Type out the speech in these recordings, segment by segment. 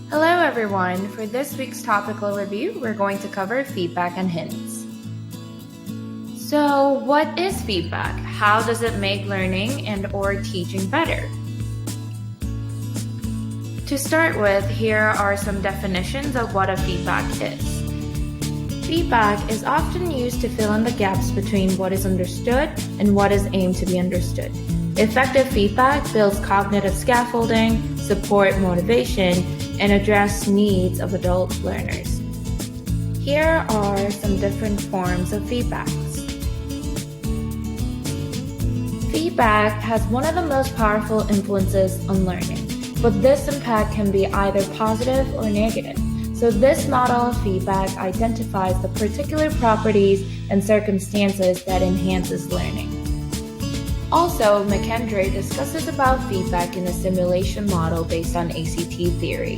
Hello everyone! For this week's topical review, we're going to cover feedback and hints. So, what is feedback? How does it make learning and or teaching better? To start with, here are some definitions of what a feedback is. Feedback is often used to fill in the gaps between what is understood and what is aimed to be understood. Effective feedback builds cognitive scaffolding, support motivation, and address needs of adult learners. Here are some different forms of feedbacks. Feedback has one of the most powerful influences on learning, but this impact can be either positive or negative. So this model of feedback identifies the particular properties and circumstances that enhances learning. Also, McKendry discusses about feedback in a simulation model based on ACT theory.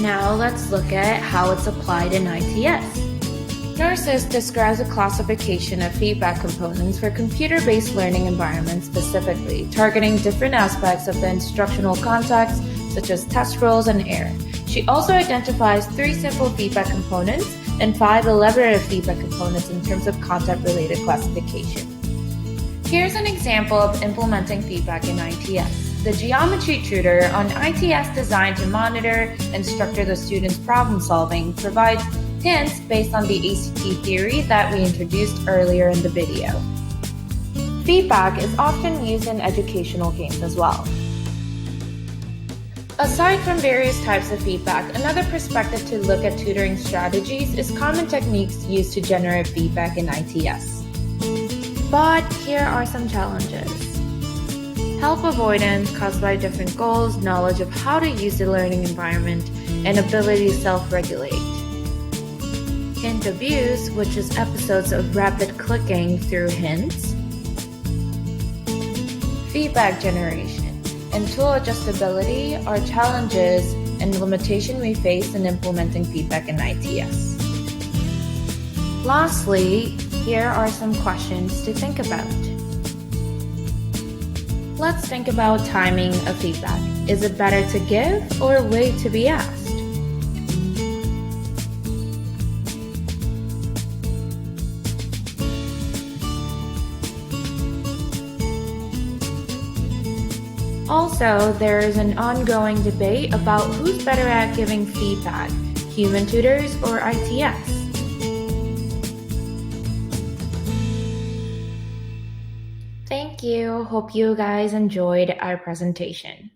Now let's look at how it's applied in ITS. Narcisse describes a classification of feedback components for computer-based learning environments specifically, targeting different aspects of the instructional context, such as test roles and error. She also identifies 3 simple feedback components and 5 elaborative feedback components in terms of content-related classification. Here's an example of implementing feedback in ITS. The geometry tutor on ITS designed to monitor and structure the student's problem solving provides hints based on the ACT theory that we introduced earlier in the video. Feedback is often used in educational games as well. Aside from various types of feedback, another perspective to look at tutoring strategies is common techniques used to generate feedback in ITS. But here are some challenges. Help avoidance caused by different goals, knowledge of how to use the learning environment, and ability to self-regulate. Hint abuse, which is episodes of rapid clicking through hints. Feedback generation and tool adjustability are challenges and limitations we face in implementing feedback in ITS. Lastly, here are some questions to think about. Let's think about timing of feedback. Is it better to give or wait to be asked? Also, there is an ongoing debate about who's better at giving feedback, human tutors or ITS. Thank you. Hope you guys enjoyed our presentation.